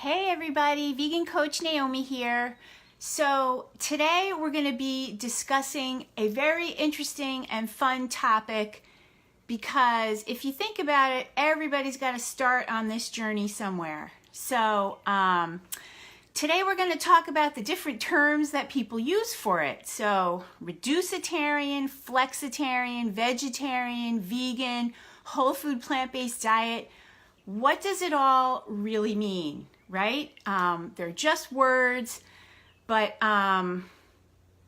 Hey everybody, Vegan Coach Naomi here. So today we're going to be discussing a very interesting and fun topic because if you think about it, everybody's got to start on this journey somewhere. So today we're going to talk about the different terms that people use for it. So reducitarian, flexitarian, vegetarian, vegan, whole food plant-based diet. What does it all really mean? Right? They're just words, but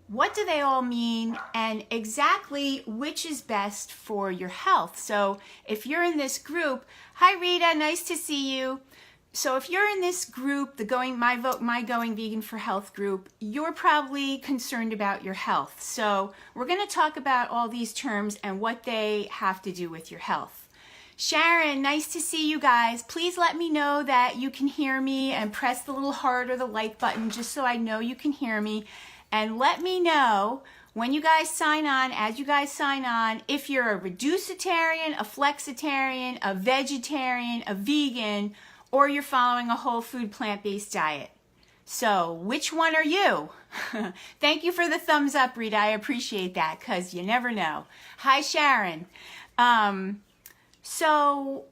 what do they all mean and exactly which is best for your health? So if you're in this group, hi Rita, nice to see you. So if you're in this group, the My Going Vegan for Health group, you're probably concerned about your health. So we're going to talk about all these terms and what they have to do with your health. Sharon, nice to see you guys. Please let me know that you can hear me and press the little heart or the like button just so I know you can hear me. And let me know when you guys sign on, as you guys sign on, if you're a reducitarian, a flexitarian, a vegetarian, a vegan, or you're following a whole food plant-based diet. So which one are you? Thank you for the thumbs up, Rita. I appreciate that because you never know. Hi, Sharon. So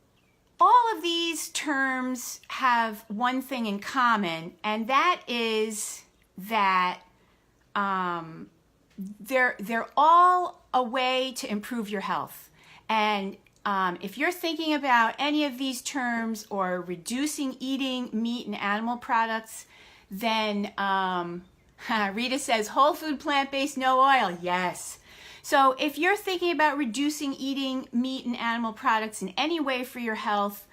all of these terms have one thing in common, and that is that they're all a way to improve your health. And if you're thinking about any of these terms or reducing eating meat and animal products, then Rita says whole food plant-based, no oil. Yes. So if you're thinking about reducing eating meat and animal products in any way for your health,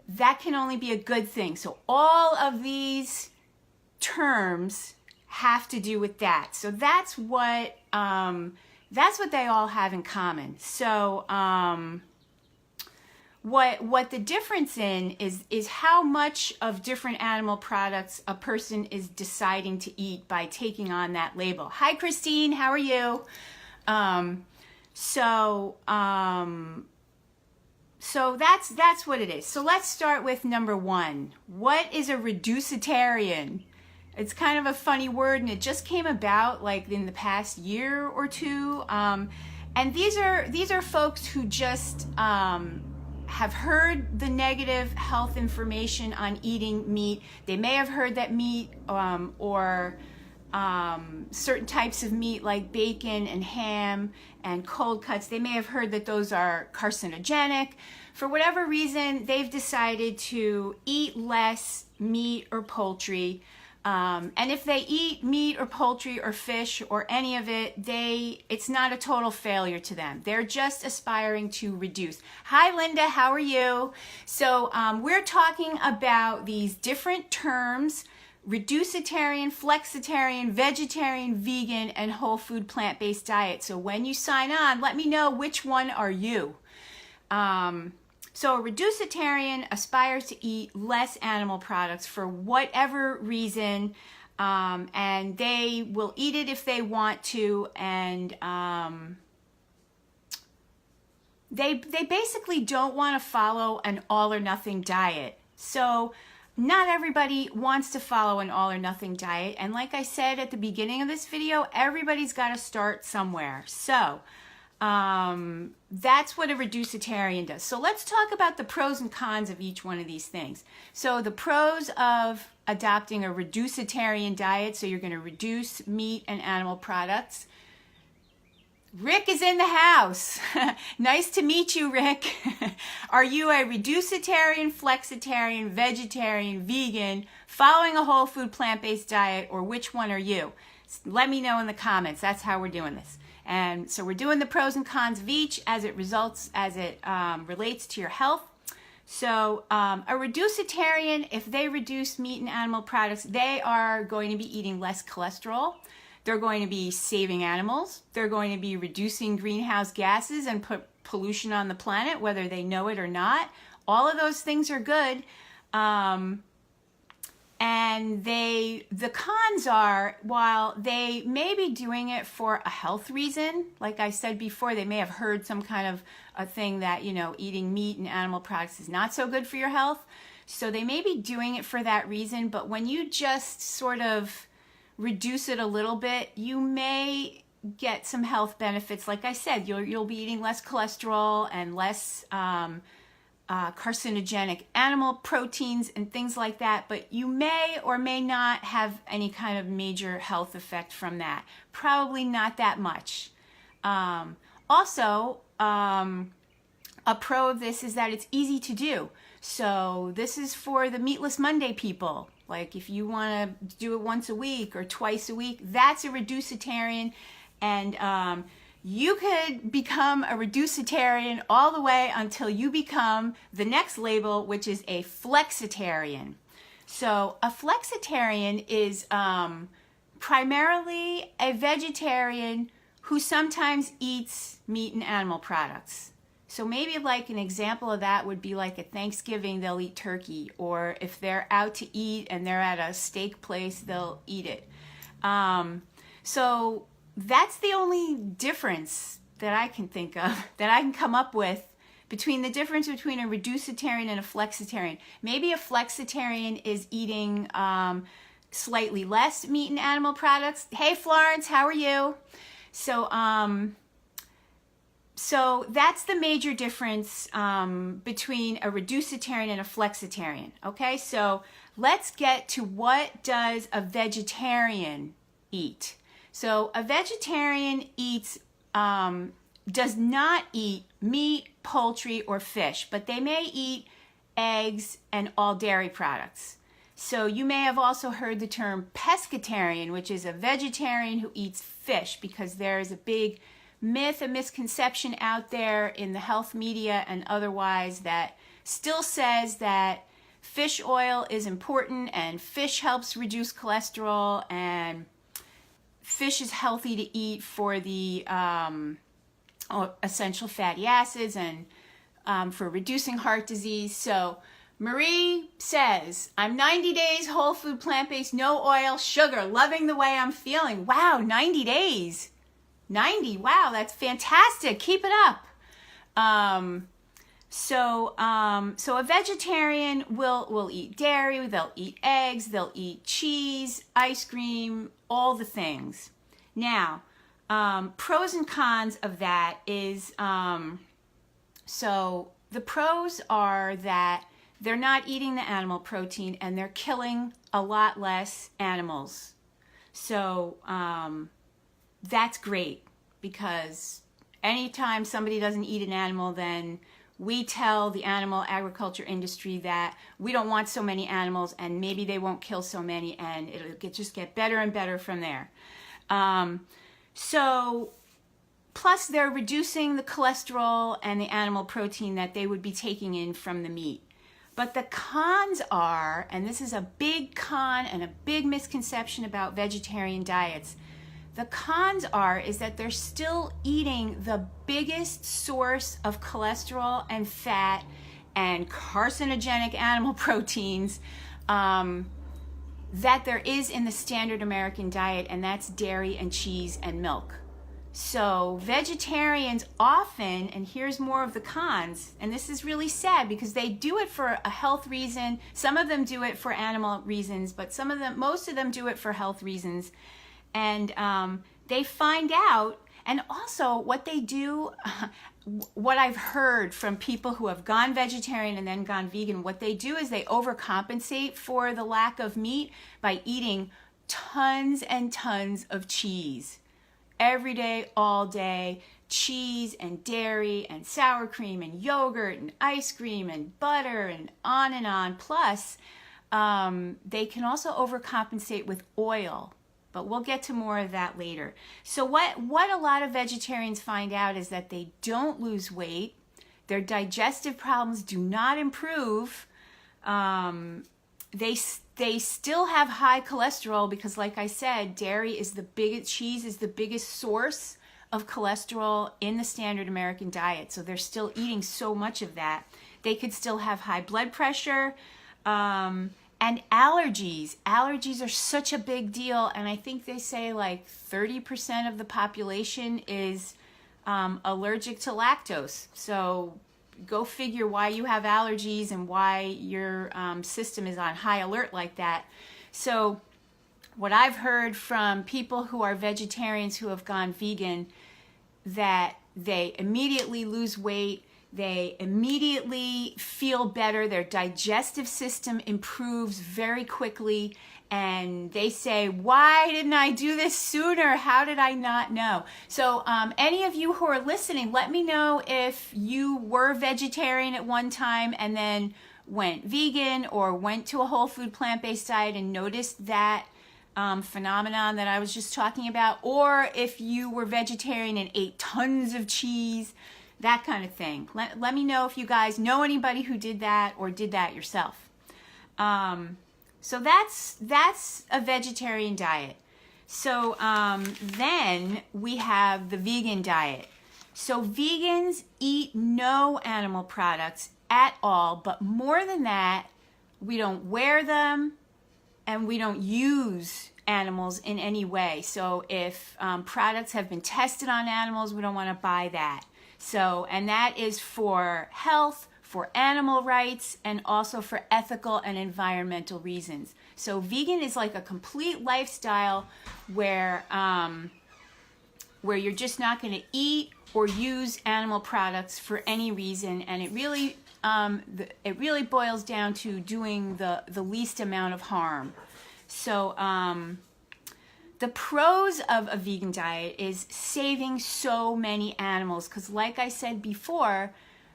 that can only be a good thing. So all of these terms have to do with that. So that's what they all have in common. So what the difference in is how much of different animal products a person is deciding to eat by taking on that label. Hi Christine, how are you? So that's what it is. So let's start with number one. What is a reducitarian? It's kind of a funny word, and it just came about like in the past year or two. And these are folks who just have heard the negative health information on eating meat. They may have heard that meat or certain types of meat like bacon and ham and cold cuts, they may have heard that those are carcinogenic. For whatever reason, they've decided to eat less meat or poultry. And if they eat meat or poultry or fish or any of it, it's not a total failure to them. They're just aspiring to reduce. Hi, Linda, how are you? So we're talking about these different terms: reducitarian, flexitarian, vegetarian, vegan, and whole food plant-based diet. So when you sign on, let me know which one are you. So a reducitarian aspires to eat less animal products for whatever reason, and they will eat it if they want to, and they basically don't want to follow an all or nothing diet. So not everybody wants to follow an all or nothing diet. And like I said at the beginning of this video, everybody's got to start somewhere. So that's what a reducitarian does. So let's talk about the pros and cons of each one of these things. So the pros of adopting a reducitarian diet, so you're going to reduce meat and animal products. Rick is in the house. Nice to meet you, Rick. Are you a reducitarian, flexitarian, vegetarian, vegan, following a whole food plant-based diet, or which one are you? Let me know in the comments. That's how we're doing this. And so we're doing the pros and cons of each as it relates to your health. So a reducitarian, if they reduce meat and animal products, they are going to be eating less cholesterol. They're going to be saving animals. They're going to be reducing greenhouse gases and put pollution on the planet, whether they know it or not. All of those things are good. And the cons are, while they may be doing it for a health reason, like I said before, they may have heard some kind of a thing that, eating meat and animal products is not so good for your health. So they may be doing it for that reason, but when you just sort of reduce it a little bit, you may get some health benefits. Like I said, you'll be eating less cholesterol and less carcinogenic animal proteins and things like that, but you may or may not have any kind of major health effect from that. Probably not that much. Also, a pro of this is that it's easy to do. So this is for the Meatless Monday people. Like if you want to do it once a week or twice a week, that's a Reducitarian. And you could become a Reducitarian all the way until you become the next label, which is a flexitarian. So a flexitarian is primarily a vegetarian who sometimes eats meat and animal products. So maybe like an example of that would be like at Thanksgiving, they'll eat turkey, or if they're out to eat and they're at a steak place, they'll eat it. So that's the only difference that I can think of, that I can come up with between the difference between a Reducitarian and a flexitarian. Maybe a flexitarian is eating slightly less meat and animal products. Hey Florence, how are you? So that's the major difference between a Reducitarian and a flexitarian. Okay, so let's get to what does a vegetarian eat. So a vegetarian does not eat meat, poultry, or fish, but they may eat eggs and all dairy products. So you may have also heard the term pescatarian, which is a vegetarian who eats fish, because there is a big myth, a misconception out there in the health media and otherwise that still says that fish oil is important and fish helps reduce cholesterol and fish is healthy to eat for the essential fatty acids and for reducing heart disease. So Marie says, I'm 90 days whole food, plant-based, no oil, sugar, loving the way I'm feeling. Wow, 90 days. 90, wow, that's fantastic. Keep it up. So a vegetarian will eat dairy, they'll eat eggs, they'll eat cheese, ice cream, all the things. Now, pros and cons of that is, so the pros are that they're not eating the animal protein and they're killing a lot less animals. So that's great, because anytime somebody doesn't eat an animal, then we tell the animal agriculture industry that we don't want so many animals and maybe they won't kill so many, and it'll just get better and better from there. So plus they're reducing the cholesterol and the animal protein that they would be taking in from the meat. But the cons are, and this is a big con and a big misconception about vegetarian diets, the cons is that they're still eating the biggest source of cholesterol and fat and carcinogenic animal proteins that there is in the standard American diet, and that's dairy and cheese and milk. So vegetarians often, and here's more of the cons, and this is really sad because they do it for a health reason. Some of them do it for animal reasons, but most of them do it for health reasons. And they find out, and also what they do, what I've heard from people who have gone vegetarian and then gone vegan, what they do is they overcompensate for the lack of meat by eating tons and tons of cheese. Every day, all day, cheese and dairy and sour cream and yogurt and ice cream and butter and on. Plus, they can also overcompensate with oil. But we'll get to more of that later. So what a lot of vegetarians find out is that they don't lose weight. Their digestive problems do not improve. They still have high cholesterol because, like I said, cheese is the biggest source of cholesterol in the standard American diet. So they're still eating so much of that. They could still have high blood pressure. And allergies. Allergies are such a big deal, and I think they say like 30% of the population is allergic to lactose. So go figure why you have allergies and why your system is on high alert like that. So what I've heard from people who are vegetarians who have gone vegan, that they immediately lose weight, they immediately feel better, their digestive system improves very quickly, and they say, why didn't I do this sooner? How did I not know? So any of you who are listening, let me know if you were vegetarian at one time and then went vegan or went to a whole food plant-based diet and noticed that phenomenon that I was just talking about, or if you were vegetarian and ate tons of cheese, that kind of thing. Let me know if you guys know anybody who did that or did that yourself. So that's a vegetarian diet. So then we have the vegan diet. So vegans eat no animal products at all, but more than that, we don't wear them and we don't use animals in any way. So if products have been tested on animals, we don't want to buy that. So, and that is for health, for animal rights, and also for ethical and environmental reasons. So vegan is like a complete lifestyle where you're just not going to eat or use animal products for any reason, and it really boils down to doing the least amount of harm. So the pros of a vegan diet is saving so many animals, because like I said before,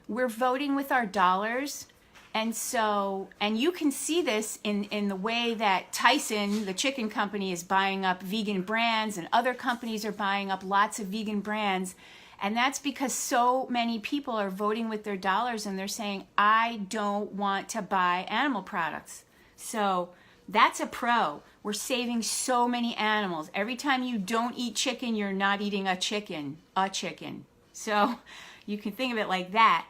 we're voting with our dollars. And so, and you can see this in the way that Tyson, the chicken company, is buying up vegan brands, and other companies are buying up lots of vegan brands. And that's because so many people are voting with their dollars and they're saying, I don't want to buy animal products. So that's a pro. We're saving so many animals. Every time you don't eat chicken, you're not eating a chicken. So you can think of it like that.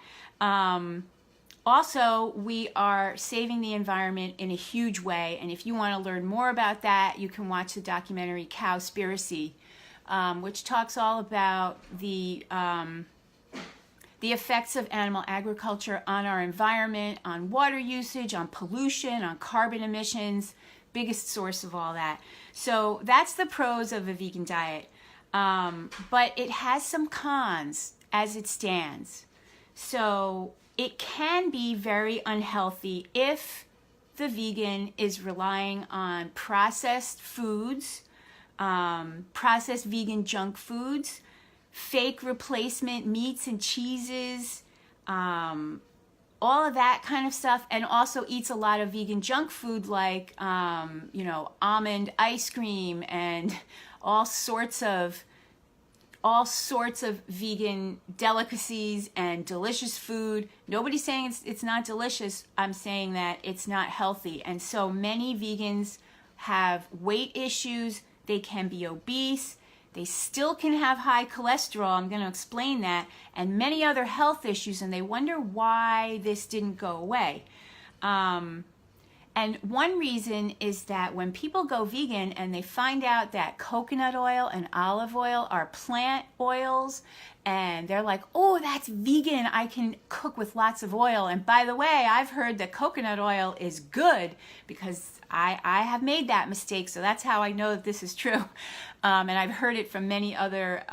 Also, we are saving the environment in a huge way. And if you want to learn more about that, you can watch the documentary Cowspiracy, which talks all about the effects of animal agriculture on our environment, on water usage, on pollution, on carbon emissions, biggest source of all that. So that's the pros of a vegan diet. But it has some cons as it stands. So it can be very unhealthy if the vegan is relying on processed foods, processed vegan junk foods, fake replacement meats and cheeses, all of that kind of stuff, and also eats a lot of vegan junk food like, almond ice cream and all sorts of vegan delicacies and delicious food. Nobody's saying it's not delicious. I'm saying that it's not healthy. And so many vegans have weight issues. They can be obese. They still can have high cholesterol. I'm going to explain that, and many other health issues, and they wonder why this didn't go away. And one reason is that when people go vegan and they find out that coconut oil and olive oil are plant oils, and they're like, oh, that's vegan, I can cook with lots of oil. And by the way, I've heard that coconut oil is good, because I have made that mistake, so that's how I know that this is true. And I've heard it from many other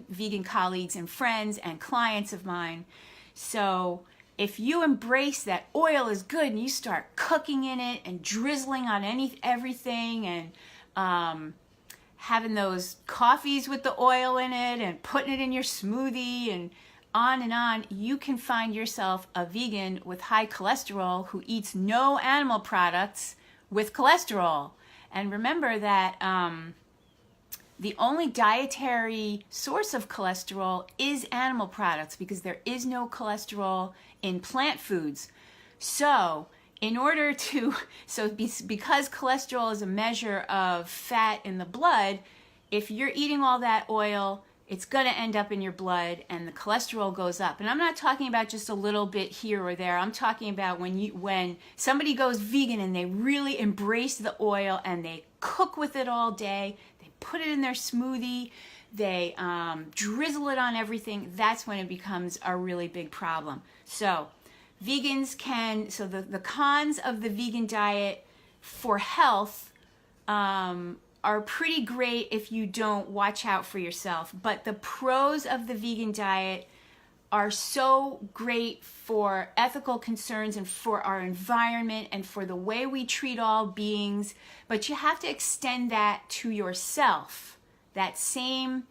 vegan colleagues and friends and clients of mine. So if you embrace that oil is good and you start cooking in it and drizzling on everything and having those coffees with the oil in it and putting it in your smoothie and on, you can find yourself a vegan with high cholesterol who eats no animal products with cholesterol. And remember that the only dietary source of cholesterol is animal products, because there is no cholesterol in plant foods. So because cholesterol is a measure of fat in the blood, if you're eating all that oil, it's going to end up in your blood and the cholesterol goes up. And I'm not talking about just a little bit here or there. I'm talking about when somebody goes vegan and they really embrace the oil and they cook with it all day, they put it in their smoothie, they drizzle it on everything, that's when it becomes a really big problem. So vegans can, so the cons of the vegan diet for health are pretty great if you don't watch out for yourself. But the pros of the vegan diet are so great for ethical concerns and for our environment and for the way we treat all beings. But you have to extend that to yourself, that same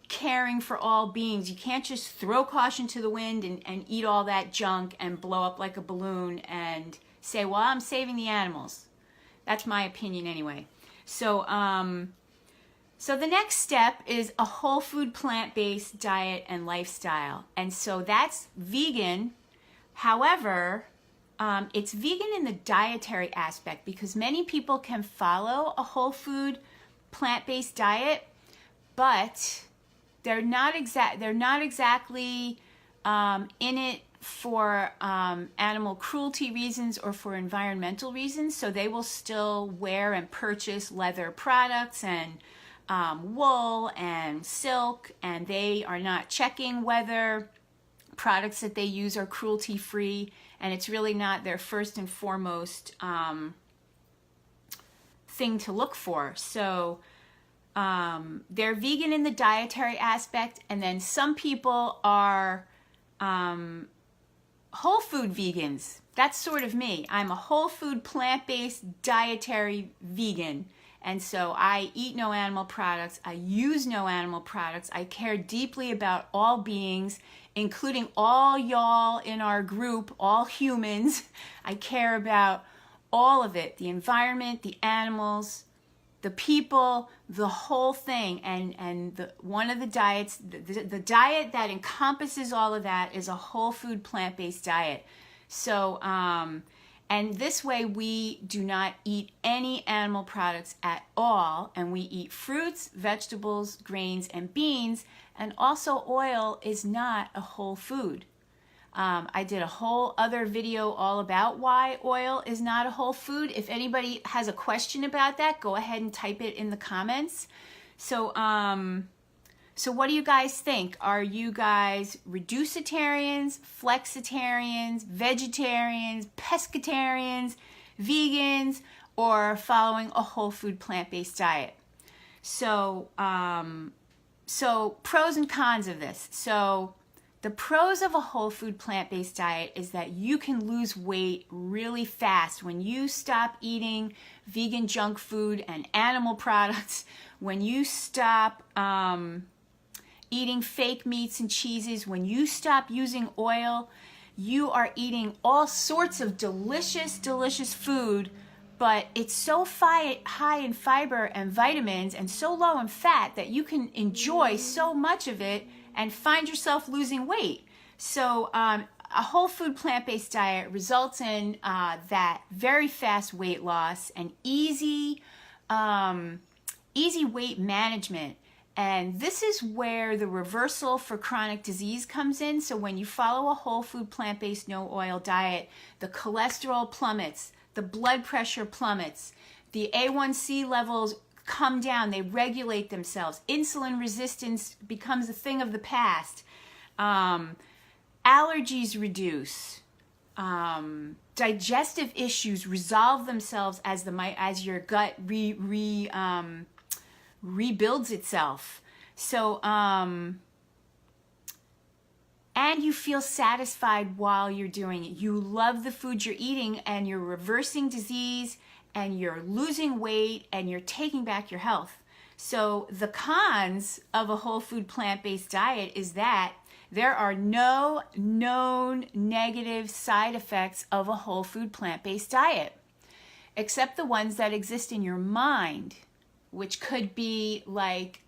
caring for all beings. You can't just throw caution to the wind and eat all that junk and blow up like a balloon and say, well, I'm saving the animals. That's my opinion anyway. So, so the next step is a whole food plant-based diet and lifestyle. And so that's vegan. However, it's vegan in the dietary aspect because many people can follow a whole food plant-based diet, but they're not exactly in it for animal cruelty reasons or for environmental reasons. So they will still wear and purchase leather products and wool and silk, and they are not checking whether products that they use are cruelty free, and it's really not their first and foremost thing to look for. So they're vegan in the dietary aspect, and then some people are whole food vegans. That's sort of me. I'm a whole food plant-based dietary vegan. And so I eat no animal products. I use no animal products. I care deeply about all beings, including all y'all in our group, all humans. I care about all of it, the environment, the animals, the people, the whole thing. And one of the diets, the diet that encompasses all of that is a whole food plant-based diet. So, and this way we do not eat any animal products at all, and we eat fruits, vegetables, grains, and beans, and also oil is not a whole food. I did a whole other video all about why oil is not a whole food. If anybody has a question about that, go ahead and type it in the comments. So, so what do you guys think? Are you guys reducitarians, flexitarians, vegetarians, pescatarians, vegans, or following a whole food plant-based diet? So, so pros and cons of this. So the pros of a whole food plant-based diet is that you can lose weight really fast when you stop eating vegan junk food and animal products, when you stop eating fake meats and cheeses, when you stop using oil. You are eating all sorts of delicious, delicious food, but it's so high in fiber and vitamins and so low in fat that you can enjoy so much of it and find yourself losing weight. So a whole food plant-based diet results in that very fast weight loss and easy weight management. And this is where the reversal for chronic disease comes in. So when you follow a whole food plant-based no oil diet, the cholesterol plummets, the blood pressure plummets, the A1C levels come down, they regulate themselves. Insulin resistance becomes a thing of the past. Allergies reduce. Digestive issues resolve themselves as your gut rebuilds itself. So, and you feel satisfied while you're doing it. You love the food you're eating, and you're reversing disease, and you're losing weight, and you're taking back your health. So the cons of a whole food plant-based diet is that there are no known negative side effects of a whole food plant-based diet, except the ones that exist in your mind, which could be like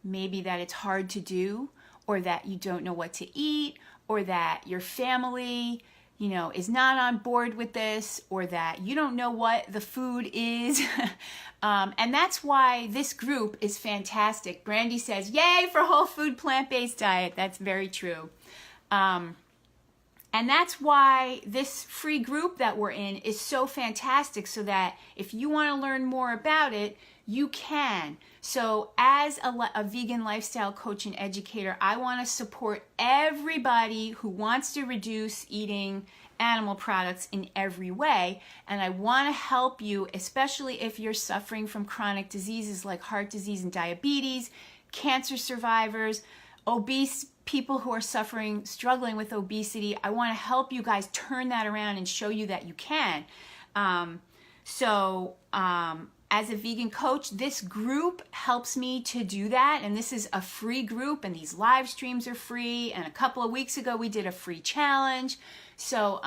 maybe that it's hard to do, or that you don't know what to eat, or that your family, is not on board with this, or that you don't know what the food is. And that's why this group is fantastic. Brandy says, yay for whole food plant-based diet. That's very true. And that's why this free group that we're in is so fantastic, so that if you want to learn more about it, you can. So as a vegan lifestyle coach and educator, I want to support everybody who wants to reduce eating animal products in every way. And I want to help you, especially if you're suffering from chronic diseases like heart disease and diabetes, cancer survivors, obese people who are struggling with obesity. I want to help you guys turn that around and show you that you can. As a vegan coach, this group helps me to do that. And this is a free group, and these live streams are free. And a couple of weeks ago, we did a free challenge. So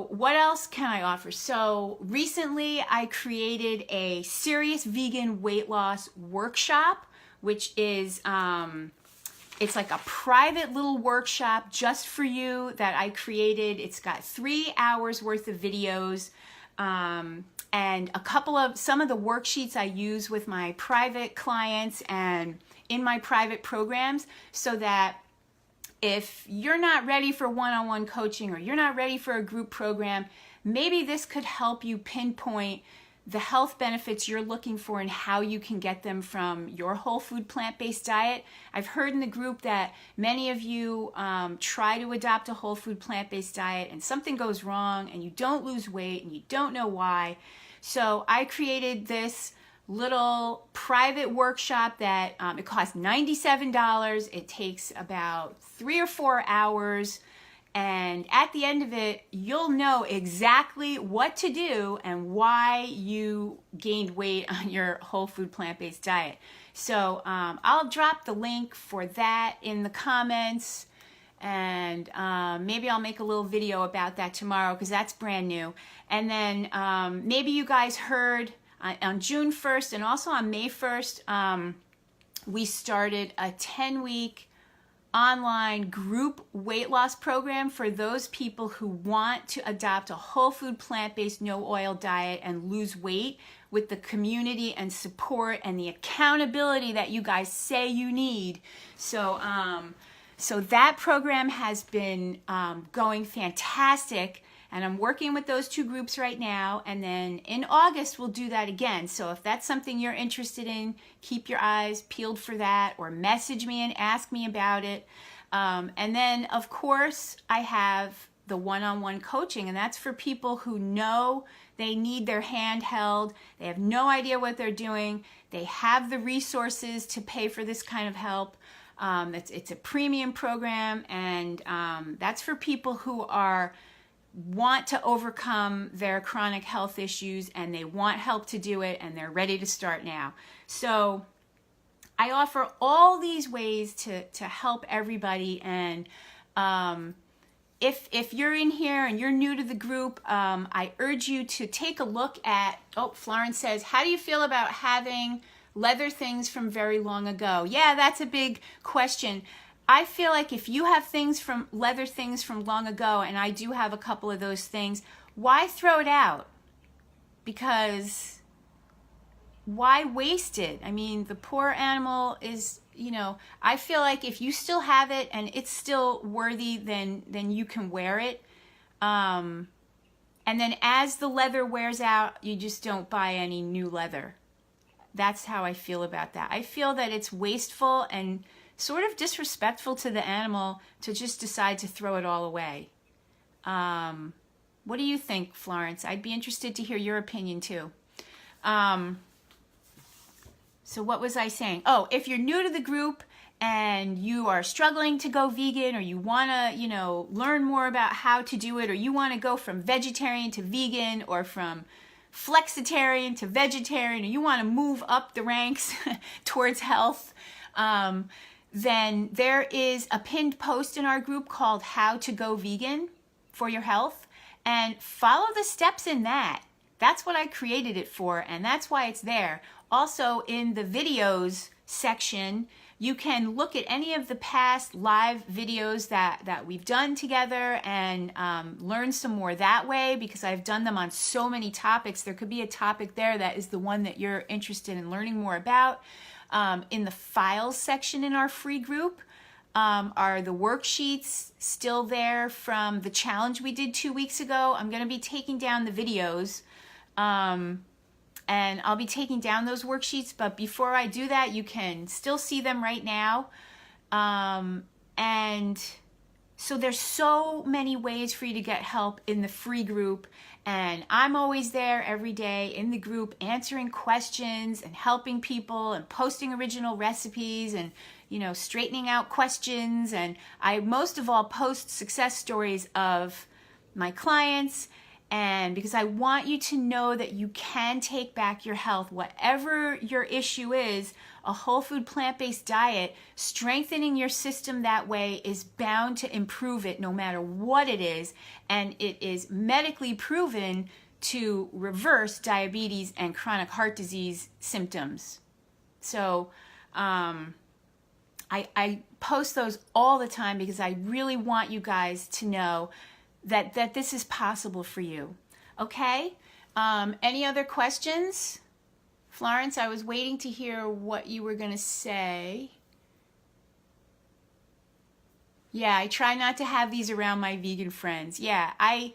what else can I offer? So recently I created a serious vegan weight loss workshop, which is, it's like a private little workshop just for you that I created. It's got 3 hours worth of videos, and some of the worksheets I use with my private clients and in my private programs, so that if you're not ready for one-on-one coaching, or you're not ready for a group program, maybe this could help you pinpoint the health benefits you're looking for and how you can get them from your whole food plant-based diet. I've heard in the group that many of you try to adopt a whole food plant-based diet and something goes wrong and you don't lose weight and you don't know why. So I created this little private workshop that it costs $97. It takes about 3 or 4 hours. And at the end of it, you'll know exactly what to do and why you gained weight on your whole food plant-based diet. So I'll drop the link for that in the comments, and maybe I'll make a little video about that tomorrow, because that's brand new. And then maybe you guys heard on June 1st and also on May 1st, we started a 10-week online group weight loss program for those people who want to adopt a whole food plant-based no oil diet and lose weight, with the community and support and the accountability that you guys say you need. So that program has been going fantastic, and I'm working with those 2 groups right now, and then in August we'll do that again. So if that's something you're interested in, keep your eyes peeled for that, or message me and ask me about it. And then, of course, I have the one-on-one coaching, and that's for people who know they need their hand held, they have no idea what they're doing, they have the resources to pay for this kind of help. It's a premium program, and that's for people who want to overcome their chronic health issues, and they want help to do it, and they're ready to start now. So I offer all these ways to help everybody. And if you're in here and you're new to the group, I urge you to take a look at, Florence says, how do you feel about having leather things from very long ago? Yeah, that's a big question. I feel like if you have leather things from long ago, and I do have a couple of those things, why throw it out? Because why waste it? I mean, the poor animal is, I feel like if you still have it and it's still worthy, then you can wear it. And then as the leather wears out, you just don't buy any new leather. That's how I feel about that. I feel that it's wasteful and sort of disrespectful to the animal to just decide to throw it all away. What do you think, Florence? I'd be interested to hear your opinion too. So what was I saying? If you're new to the group and you are struggling to go vegan, or you want to, learn more about how to do it, or you want to go from vegetarian to vegan, or from flexitarian to vegetarian, or you want to move up the ranks towards health, then there is a pinned post in our group called How to Go Vegan for Your Health, and follow the steps in that. That's what I created it for, and that's why it's there. Also, in the videos section, You can look at any of the past live videos that we've done together and learn some more that way, because I've done them on so many topics. There could be a topic there that is the one that you're interested in learning more about. In the files section in our free group are the worksheets still there from the challenge we did 2 weeks ago. I'm going to be taking down the videos. And I'll be taking down those worksheets, but before I do that, you can still see them right now. And so there's so many ways for you to get help in the free group, and I'm always there every day in the group answering questions and helping people and posting original recipes and, you know, straightening out questions. And I most of all post success stories of my clients. And because I want you to know that you can take back your health, whatever your issue is. A whole food plant-based diet, strengthening your system that way is bound to improve it no matter what it is. And it is medically proven to reverse diabetes and chronic heart disease symptoms. So I post those all the time because I really want you guys to know that this is possible for you. Okay? Any other questions? Florence, I was waiting to hear what you were going to say. Yeah, I try not to have these around my vegan friends. Yeah, I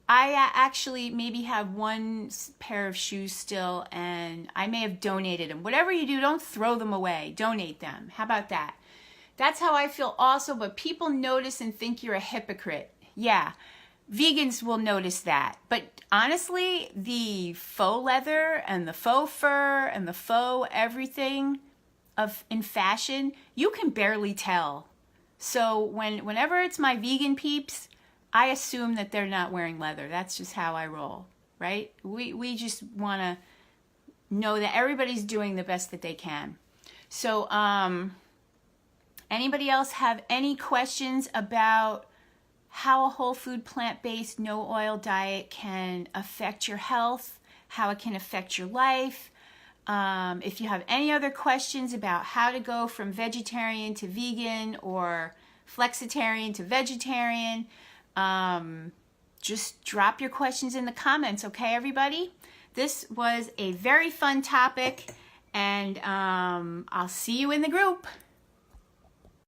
actually maybe have one pair of shoes still, and I may have donated them. Whatever you do, don't throw them away. Donate them. How about that? That's how I feel also, but people notice and think you're a hypocrite. Yeah, vegans will notice that. But honestly, the faux leather and the faux fur and the faux everything in fashion, you can barely tell. So whenever it's my vegan peeps, I assume that they're not wearing leather. That's just how I roll, right? We just want to know that everybody's doing the best that they can. So anybody else have any questions about how a whole food plant-based no oil diet can affect your health, how it can affect your life? If you have any other questions about how to go from vegetarian to vegan or flexitarian to vegetarian, just drop your questions in the comments, okay, everybody? This was a very fun topic, and I'll see you in the group.